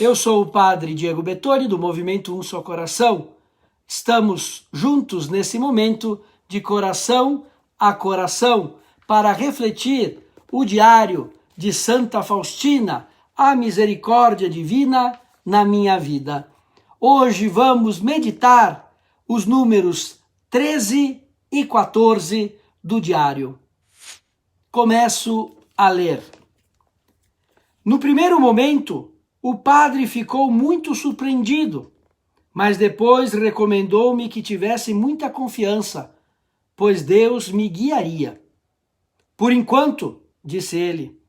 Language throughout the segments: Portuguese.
Eu sou o padre Diego Bettoni, do Movimento Um Só Coração. Estamos juntos nesse momento de coração a coração para refletir o diário de Santa Faustina, a misericórdia divina na minha vida. Hoje vamos meditar os números 13 e 14 do diário. Começo a ler. No primeiro momento, o padre ficou muito surpreendido, mas depois recomendou-me que tivesse muita confiança, pois Deus me guiaria. Por enquanto, disse ele,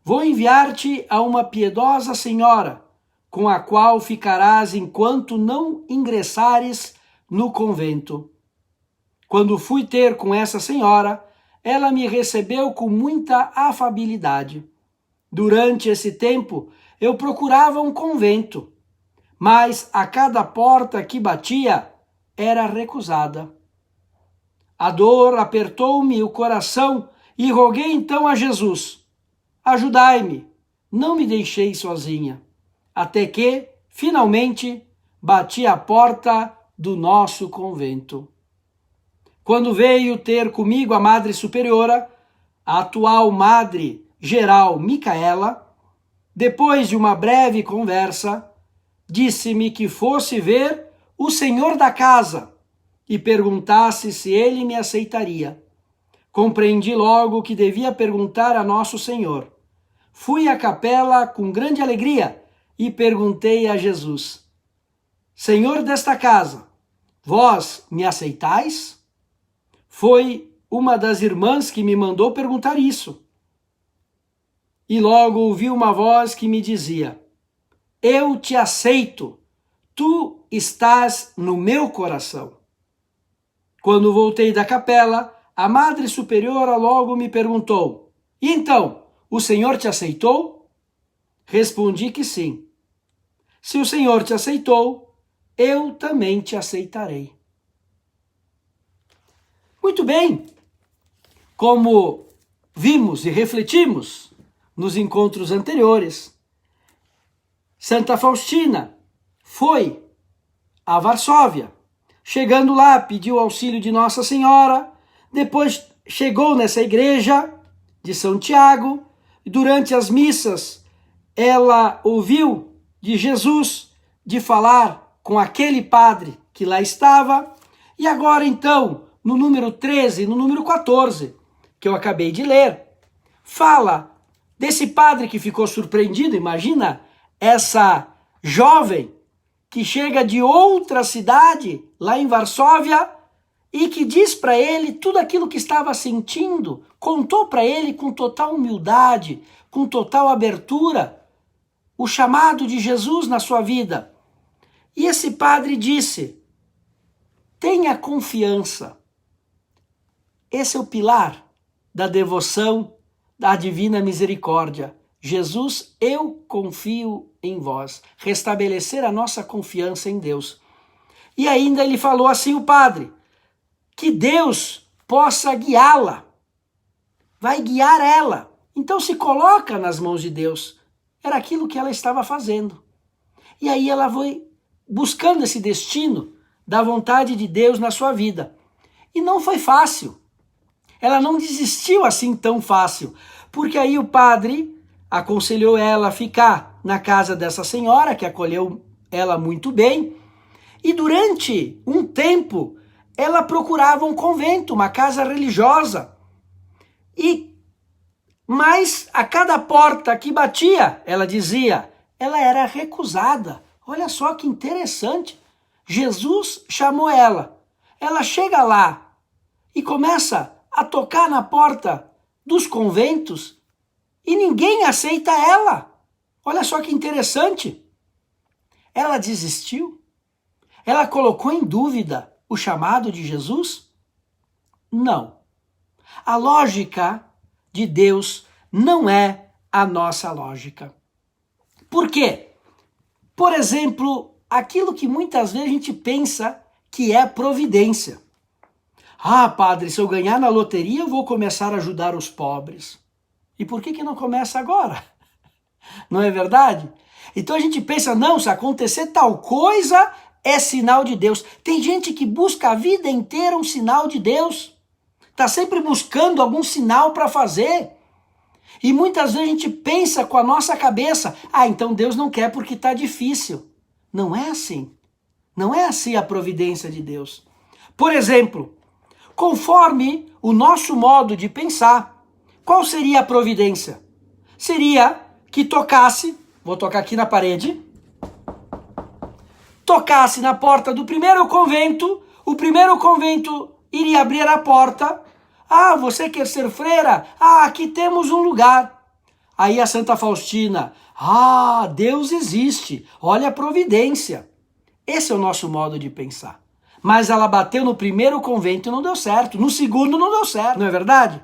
vou enviar-te a uma piedosa senhora, com a qual ficarás enquanto não ingressares no convento. Quando fui ter com essa senhora, ela me recebeu com muita afabilidade. Durante esse tempo, eu procurava um convento, mas a cada porta que batia, era recusada. A dor apertou-me o coração e roguei então a Jesus: ajudai-me, não me deixeis sozinha. Até que, finalmente, bati à porta do nosso convento. Quando veio ter comigo a Madre Superiora, a atual Madre Geral Micaela, depois de uma breve conversa, disse-me que fosse ver o senhor da casa e perguntasse se ele me aceitaria. Compreendi logo que devia perguntar a Nosso Senhor. Fui à capela com grande alegria e perguntei a Jesus: Senhor desta casa, vós me aceitais? Foi uma das irmãs que me mandou perguntar isso. E logo ouvi uma voz que me dizia: eu te aceito, tu estás no meu coração. Quando voltei da capela, a Madre Superiora logo me perguntou: e então, o Senhor te aceitou? Respondi que sim. Se o Senhor te aceitou, eu também te aceitarei. Muito bem, como vimos e refletimos nos encontros anteriores, Santa Faustina foi a Varsóvia. Chegando lá, pediu auxílio de Nossa Senhora, depois chegou nessa igreja de São Tiago, e durante as missas ela ouviu de Jesus de falar com aquele padre que lá estava, e agora então, no número 13, no número 14, que eu acabei de ler, fala desse padre que ficou surpreendido. Imagina essa jovem que chega de outra cidade, lá em Varsóvia, e que diz para ele tudo aquilo que estava sentindo, contou para ele com total humildade, com total abertura, o chamado de Jesus na sua vida. E esse padre disse: tenha confiança. Esse é o pilar da devoção da Divina Misericórdia. Jesus, eu confio em vós. Restabelecer a nossa confiança em Deus. E ainda ele falou assim, o padre, que Deus possa guiá-la. Vai guiar ela. Então se coloca nas mãos de Deus. Era aquilo que ela estava fazendo. E aí ela foi buscando esse destino da vontade de Deus na sua vida. E não foi fácil. Ela não desistiu assim tão fácil, porque aí o padre aconselhou ela a ficar na casa dessa senhora, que acolheu ela muito bem, e durante um tempo ela procurava um convento, uma casa religiosa, mas a cada porta que batia, ela dizia, ela era recusada. Olha só que interessante, Jesus chamou ela, ela chega lá e começa a tocar na porta dos conventos e ninguém aceita ela. Olha só que interessante. Ela desistiu? Ela colocou em dúvida o chamado de Jesus? Não. A lógica de Deus não é a nossa lógica. Por quê? Por exemplo, aquilo que muitas vezes a gente pensa que é providência. Ah, padre, se eu ganhar na loteria, eu vou começar a ajudar os pobres. E por que não começa agora? Não é verdade? Então a gente pensa, não, se acontecer tal coisa, é sinal de Deus. Tem gente que busca a vida inteira um sinal de Deus. Está sempre buscando algum sinal para fazer. E muitas vezes a gente pensa com a nossa cabeça, então Deus não quer porque está difícil. Não é assim. Não é assim a providência de Deus. Por exemplo, conforme o nosso modo de pensar, qual seria a providência? Seria que tocasse, vou tocar aqui na parede, tocasse na porta do primeiro convento, o primeiro convento iria abrir a porta. Você quer ser freira? Aqui temos um lugar. Aí a Santa Faustina, Deus existe, olha a providência. Esse é o nosso modo de pensar. Mas ela bateu no primeiro convento e não deu certo, no segundo não deu certo, não é verdade?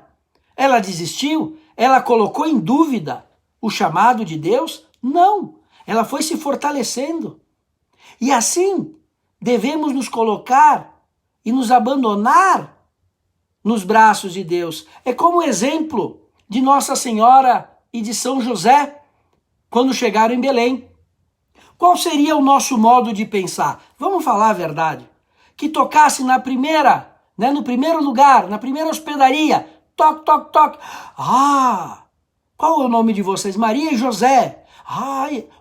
Ela desistiu? Ela colocou em dúvida o chamado de Deus? Não, ela foi se fortalecendo. E assim, devemos nos colocar e nos abandonar nos braços de Deus. É como o exemplo de Nossa Senhora e de São José, quando chegaram em Belém. Qual seria o nosso modo de pensar? Vamos falar a verdade. Que tocasse na primeira, no primeiro lugar, na primeira hospedaria. Toque, toque, toque. Qual é o nome de vocês? Maria e José.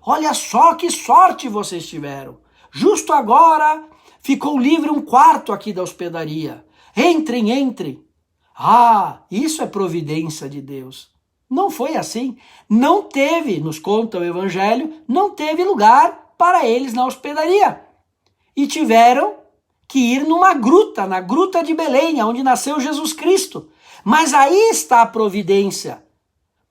Olha só que sorte vocês tiveram. Justo agora ficou livre um quarto aqui da hospedaria. Entrem, entrem. Isso é providência de Deus. Não foi assim. Não teve, nos conta o Evangelho, não teve lugar para eles na hospedaria. E tiveram que ir numa gruta, na gruta de Belém, onde nasceu Jesus Cristo. Mas aí está a providência.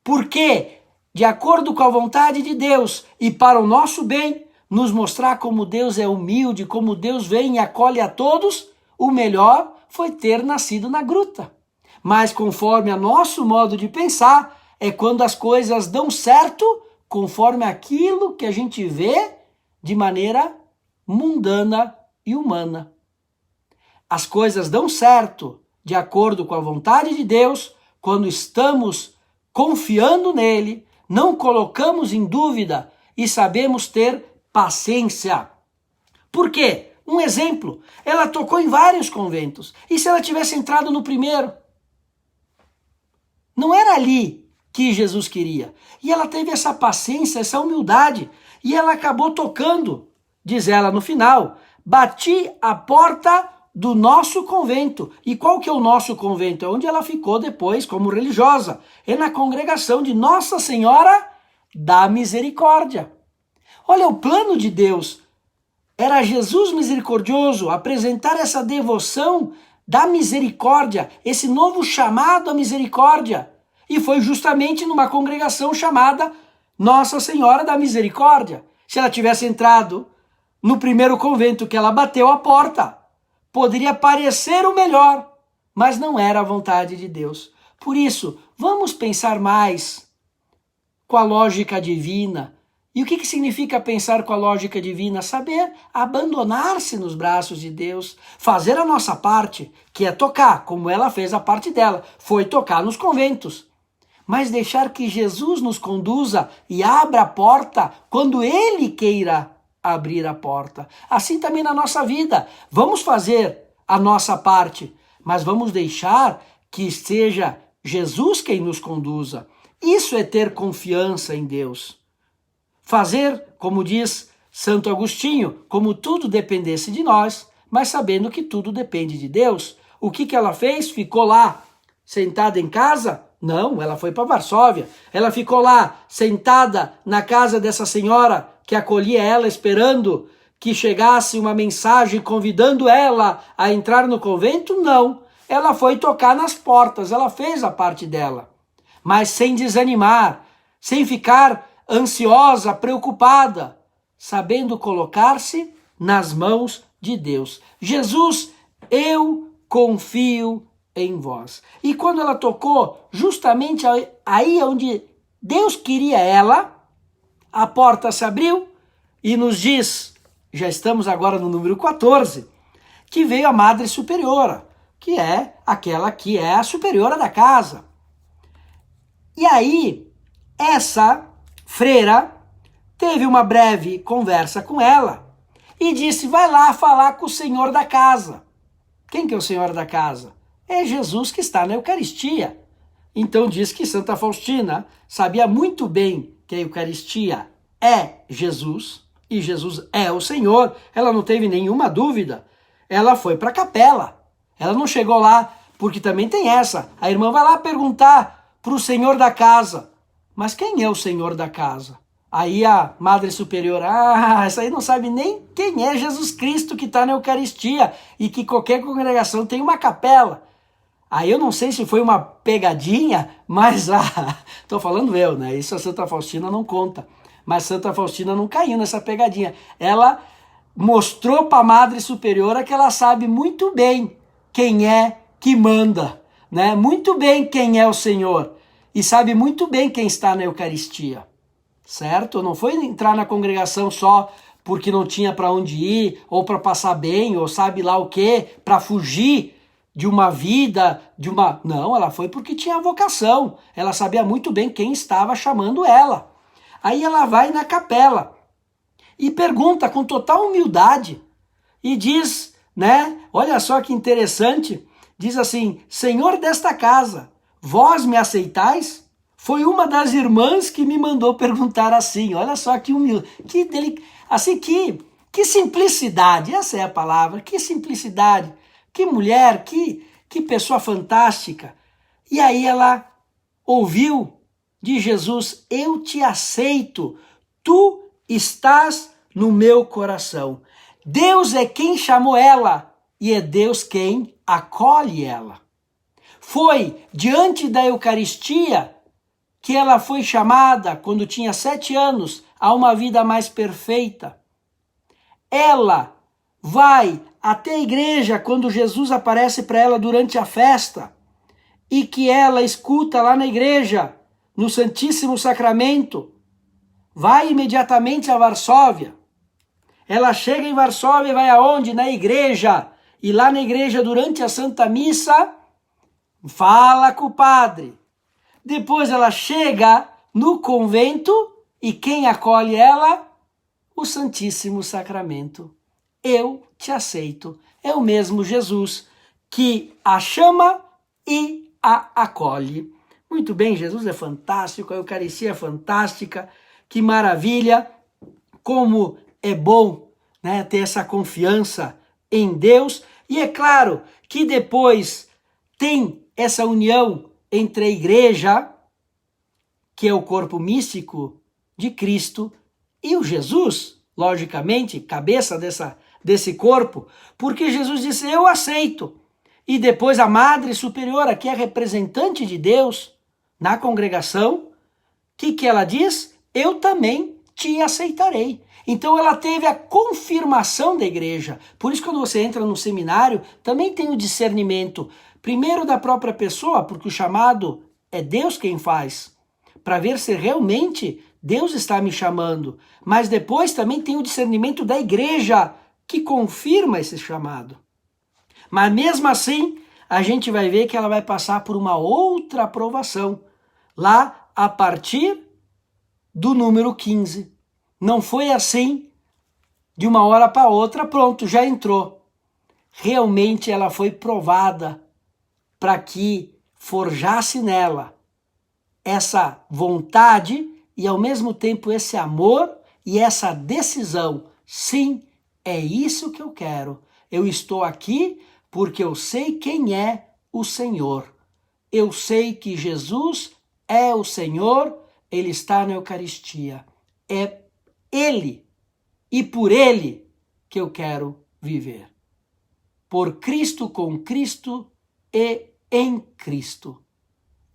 Porque, de acordo com a vontade de Deus e para o nosso bem, nos mostrar como Deus é humilde, como Deus vem e acolhe a todos, o melhor foi ter nascido na gruta. Mas conforme o nosso modo de pensar, é quando as coisas dão certo, conforme aquilo que a gente vê de maneira mundana e humana. As coisas dão certo de acordo com a vontade de Deus, quando estamos confiando nele, não colocamos em dúvida e sabemos ter paciência. Por quê? Um exemplo, ela tocou em vários conventos. E se ela tivesse entrado no primeiro? Não era ali que Jesus queria. E ela teve essa paciência, essa humildade. E ela acabou tocando, diz ela no final, bati a porta do nosso convento. E qual que é o nosso convento? É onde ela ficou depois como religiosa. É na congregação de Nossa Senhora da Misericórdia. Olha, o plano de Deus era Jesus misericordioso apresentar essa devoção da misericórdia, esse novo chamado à misericórdia. E foi justamente numa congregação chamada Nossa Senhora da Misericórdia. Se ela tivesse entrado no primeiro convento que ela bateu a porta, poderia parecer o melhor, mas não era a vontade de Deus. Por isso, vamos pensar mais com a lógica divina. E o que significa pensar com a lógica divina? Saber abandonar-se nos braços de Deus, fazer a nossa parte, que é tocar, como ela fez a parte dela, foi tocar nos conventos. Mas deixar que Jesus nos conduza e abra a porta quando Ele queira abrir a porta. Assim também na nossa vida. Vamos fazer a nossa parte, mas vamos deixar que seja Jesus quem nos conduza. Isso é ter confiança em Deus. Fazer, como diz Santo Agostinho, como tudo dependesse de nós, mas sabendo que tudo depende de Deus. O que ela fez? Ficou lá, sentada em casa? Não, ela foi para Varsóvia. Ela ficou lá, sentada na casa dessa senhora que acolhia ela, esperando que chegasse uma mensagem convidando ela a entrar no convento? Não. Ela foi tocar nas portas, ela fez a parte dela. Mas sem desanimar, sem ficar ansiosa, preocupada, sabendo colocar-se nas mãos de Deus. Jesus, eu confio em vós. E quando ela tocou justamente aí onde Deus queria ela, a porta se abriu e nos diz, já estamos agora no número 14, que veio a Madre Superiora, que é aquela que é a superiora da casa. E aí, essa freira teve uma breve conversa com ela e disse: vai lá falar com o senhor da casa. Quem que é o senhor da casa? É Jesus que está na Eucaristia. Então diz que Santa Faustina sabia muito bem que a Eucaristia é Jesus e Jesus é o Senhor. Ela não teve nenhuma dúvida. Ela foi para a capela. Ela não chegou lá, porque também tem essa. A irmã vai lá perguntar para o senhor da casa. Mas quem é o senhor da casa? Aí a Madre Superiora, essa aí não sabe nem quem é Jesus Cristo que está na Eucaristia e que qualquer congregação tem uma capela. Aí eu não sei se foi uma pegadinha, mas tô falando eu, né? Isso a Santa Faustina não conta. Mas Santa Faustina não caiu nessa pegadinha. Ela mostrou para a Madre Superiora que ela sabe muito bem quem é que manda, né? Muito bem quem é o Senhor e sabe muito bem quem está na Eucaristia, certo? Não foi entrar na congregação só porque não tinha para onde ir, ou para passar bem, ou sabe lá o quê, para fugir de uma vida, Não, ela foi porque tinha vocação. Ela sabia muito bem quem estava chamando ela. Aí ela vai na capela e pergunta com total humildade e diz, né? Olha só que interessante. Diz assim: Senhor desta casa, vós me aceitais? Foi uma das irmãs que me mandou perguntar assim. Olha só que humilde, assim que simplicidade. Essa é a palavra. Que simplicidade. Que mulher, que pessoa fantástica. E aí ela ouviu de Jesus: eu te aceito, tu estás no meu coração. Deus é quem chamou ela e é Deus quem acolhe ela. Foi diante da Eucaristia que ela foi chamada, quando tinha 7 anos, a uma vida mais perfeita. Ela vai até a igreja quando Jesus aparece para ela durante a festa e que ela escuta lá na igreja, no Santíssimo Sacramento. Vai imediatamente a Varsóvia. Ela chega em Varsóvia e vai aonde? Na igreja. E lá na igreja, durante a Santa Missa, fala com o padre. Depois ela chega no convento e quem acolhe ela? O Santíssimo Sacramento. Eu te aceito. É o mesmo Jesus que a chama e a acolhe. Muito bem, Jesus é fantástico, a Eucaristia é fantástica, que maravilha, como é bom, né, ter essa confiança em Deus. E é claro que depois tem essa união entre a igreja, que é o corpo místico de Cristo, e o Jesus, logicamente, cabeça desse corpo, porque Jesus disse: eu aceito. E depois a Madre Superiora, que é representante de Deus na congregação, o que ela diz? Eu também te aceitarei. Então ela teve a confirmação da igreja. Por isso, quando você entra no seminário, também tem o discernimento, primeiro da própria pessoa, porque o chamado é Deus quem faz, para ver se realmente Deus está me chamando. Mas depois também tem o discernimento da igreja, que confirma esse chamado. Mas mesmo assim, a gente vai ver que ela vai passar por uma outra aprovação, lá a partir do número 15. Não foi assim, de uma hora para outra, pronto, já entrou. Realmente ela foi provada para que forjasse nela essa vontade e ao mesmo tempo esse amor e essa decisão. Sim, é isso que eu quero. Eu estou aqui porque eu sei quem é o Senhor. Eu sei que Jesus é o Senhor, Ele está na Eucaristia. É Ele e por Ele que eu quero viver. Por Cristo, com Cristo e em Cristo.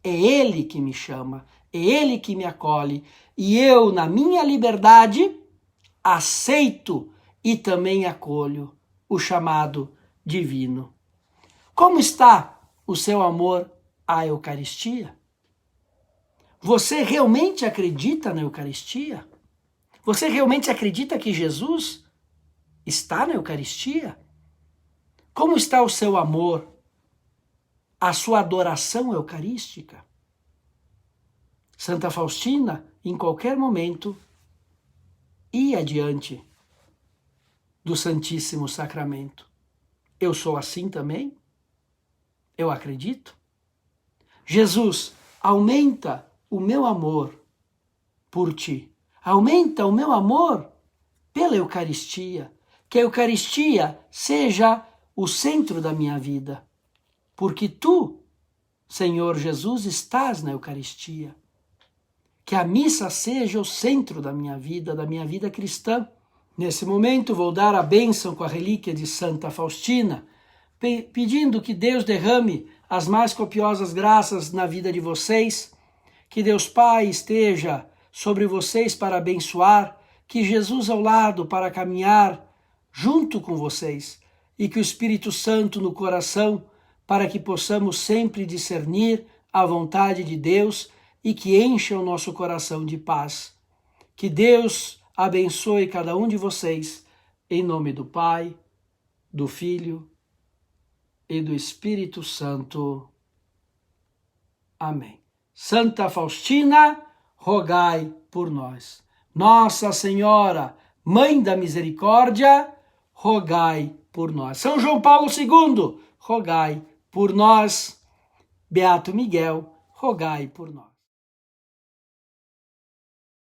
É Ele que me chama, é Ele que me acolhe, e eu, na minha liberdade, aceito e também acolho o chamado divino. Como está o seu amor à Eucaristia? Você realmente acredita na Eucaristia? Você realmente acredita que Jesus está na Eucaristia? Como está o seu amor, a sua adoração eucarística? Santa Faustina, em qualquer momento, ia diante do Santíssimo Sacramento. Eu sou assim também? Eu acredito? Jesus, aumenta o meu amor por ti. Aumenta o meu amor pela Eucaristia. Que a Eucaristia seja o centro da minha vida. Porque tu, Senhor Jesus, estás na Eucaristia. Que a missa seja o centro da minha vida cristã. Nesse momento vou dar a bênção com a relíquia de Santa Faustina, pedindo que Deus derrame as mais copiosas graças na vida de vocês, que Deus Pai esteja sobre vocês para abençoar, que Jesus ao lado para caminhar junto com vocês, e que o Espírito Santo no coração, para que possamos sempre discernir a vontade de Deus e que encha o nosso coração de paz. Que Deus abençoe cada um de vocês, em nome do Pai, do Filho e do Espírito Santo. Amém. Santa Faustina, rogai por nós. Nossa Senhora, Mãe da Misericórdia, rogai por nós. São João Paulo II, rogai por nós. Beato Miguel, rogai por nós.